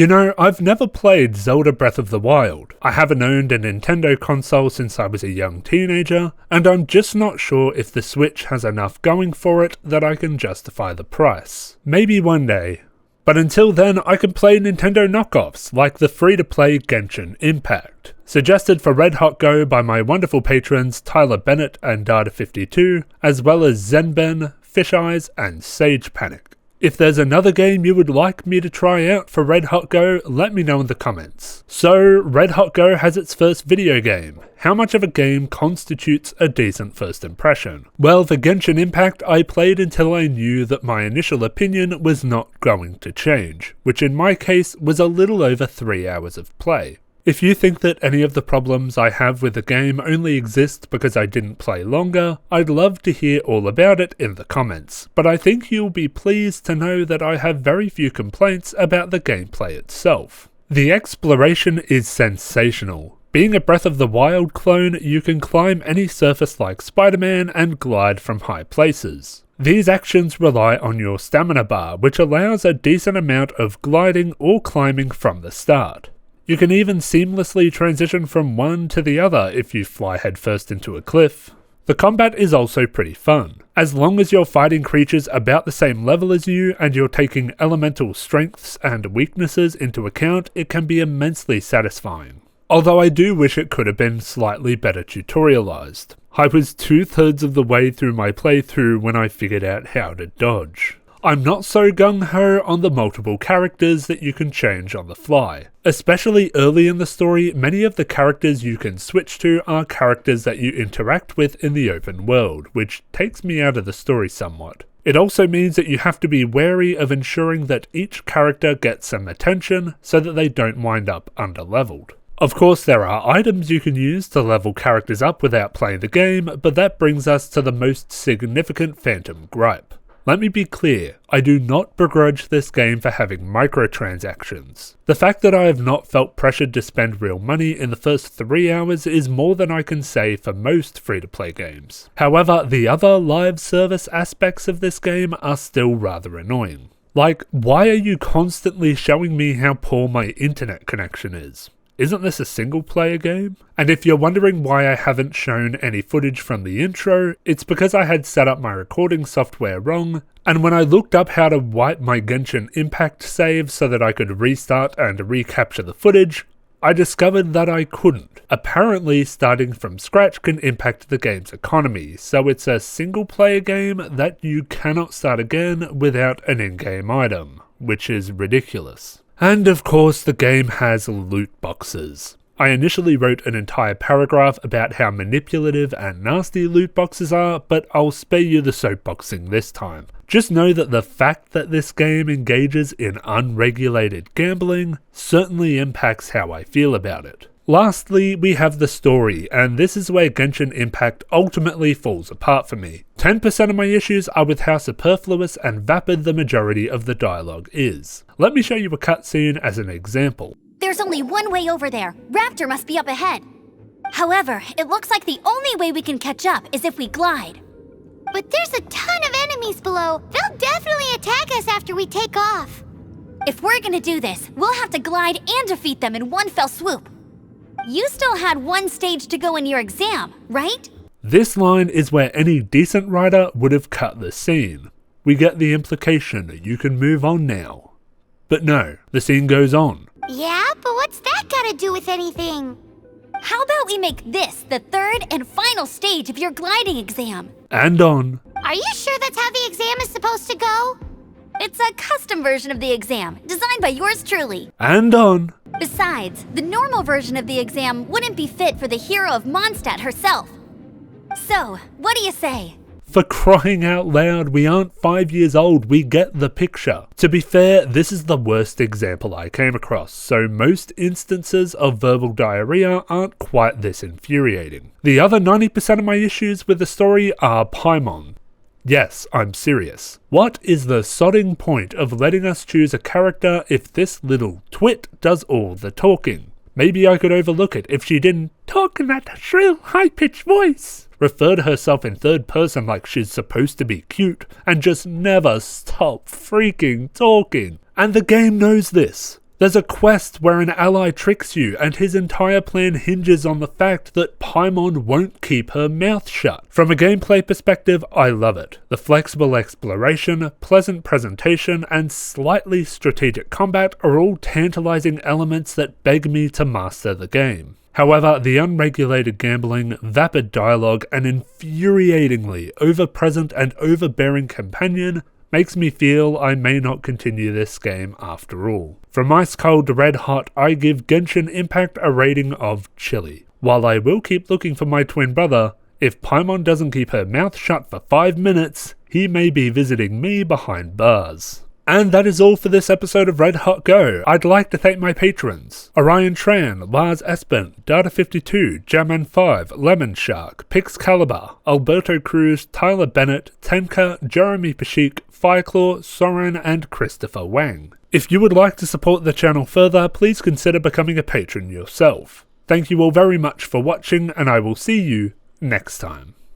You know, I've never played Zelda Breath of the Wild. I haven't owned a Nintendo console since I was a young teenager, and I'm just not sure if the Switch has enough going for it that I can justify the price. Maybe one day. But until then, I can play Nintendo knockoffs like the free-to-play Genshin Impact, suggested for Red Hot Go by my wonderful patrons Tyler Bennett and Data52, as well as Zenben, Fish Eyes, and Sage Panic. If there's another game you would like me to try out for Red Hot Go, let me know in the comments. So, Red Hot Go has its first video game. How much of a game constitutes a decent first impression? Well, for Genshin Impact, I played until I knew that my initial opinion was not going to change, which in my case was a little over 3 hours of play. If you think that any of the problems I have with the game only exist because I didn't play longer, I'd love to hear all about it in the comments, but I think you'll be pleased to know that I have very few complaints about the gameplay itself. The exploration is sensational. Being a Breath of the Wild clone, you can climb any surface like Spider-Man and glide from high places. These actions rely on your stamina bar, which allows a decent amount of gliding or climbing from the start. You can even seamlessly transition from one to the other if you fly headfirst into a cliff. The combat is also pretty fun. As long as you're fighting creatures about the same level as you and you're taking elemental strengths and weaknesses into account, it can be immensely satisfying. Although I do wish it could have been slightly better tutorialized. I was 2/3 of the way through my playthrough when I figured out how to dodge. I'm not so gung-ho on the multiple characters that you can change on the fly. Especially early in the story, many of the characters you can switch to are characters that you interact with in the open world, which takes me out of the story somewhat. It also means that you have to be wary of ensuring that each character gets some attention so that they don't wind up underleveled. Of course, there are items you can use to level characters up without playing the game, but that brings us to the most significant phantom gripe. Let me be clear, I do not begrudge this game for having microtransactions. The fact that I have not felt pressured to spend real money in the first 3 hours is more than I can say for most free-to-play games. However, the other live service aspects of this game are still rather annoying. Like, why are you constantly showing me how poor my internet connection is? Isn't this a single-player game? And if you're wondering why I haven't shown any footage from the intro, it's because I had set up my recording software wrong, and when I looked up how to wipe my Genshin Impact save so that I could restart and recapture the footage, I discovered that I couldn't. Apparently, starting from scratch can impact the game's economy, so it's a single-player game that you cannot start again without an in-game item, which is ridiculous. And of course the game has loot boxes. I initially wrote an entire paragraph about how manipulative and nasty loot boxes are, but I'll spare you the soapboxing this time. Just know that the fact that this game engages in unregulated gambling certainly impacts how I feel about it. Lastly, we have the story, and this is where Genshin Impact ultimately falls apart for me. 10% of my issues are with how superfluous and vapid the majority of the dialogue is. Let me show you a cutscene as an example. There's only one way over there. Raptor must be up ahead. However, it looks like the only way we can catch up is if we glide. But there's a ton of enemies below. They'll definitely attack us after we take off. If we're gonna do this, we'll have to glide and defeat them in one fell swoop. You still had one stage to go in your exam, right? This line is where any decent writer would have cut the scene. We get the implication that you can move on now. But no, the scene goes on. Yeah, but what's that gotta do with anything? How about we make this the third and final stage of your gliding exam? And on. Are you sure that's how the exam is supposed to go? It's a custom version of the exam, designed by yours truly. And on. Besides, the normal version of the exam wouldn't be fit for the hero of Mondstadt herself. So, what do you say? For crying out loud, we aren't 5 years old, we get the picture. To be fair, this is the worst example I came across, so most instances of verbal diarrhea aren't quite this infuriating. The other 90% of my issues with the story are Pymon. Yes, I'm serious. What is the sodding point of letting us choose a character if this little twit does all the talking? Maybe I could overlook it if she didn't talk in that shrill, high-pitched voice, refer to herself in third person like she's supposed to be cute, and just never stop freaking talking. And the game knows this. There's a quest where an ally tricks you and his entire plan hinges on the fact that Pymon won't keep her mouth shut. From a gameplay perspective, I love it. The flexible exploration, pleasant presentation, and slightly strategic combat are all tantalizing elements that beg me to master the game. However, the unregulated gambling, vapid dialogue, and infuriatingly over-present and overbearing companion makes me feel I may not continue this game after all. From ice cold to red hot, I give Genshin Impact a rating of chilly. While I will keep looking for my twin brother, if Pymon doesn't keep her mouth shut for 5 minutes, he may be visiting me behind bars. And that is all for this episode of Red Hot Go. I'd like to thank my patrons: Orion Tran, Lars Espen, Data52, Jaman5, Lemon Shark, Pixcalibur, Alberto Cruz, Tyler Bennett, Tenka, Jeremy Pashik, Fireclaw, Soren, and Christopher Wang. If you would like to support the channel further, please consider becoming a patron yourself. Thank you all very much for watching, and I will see you next time.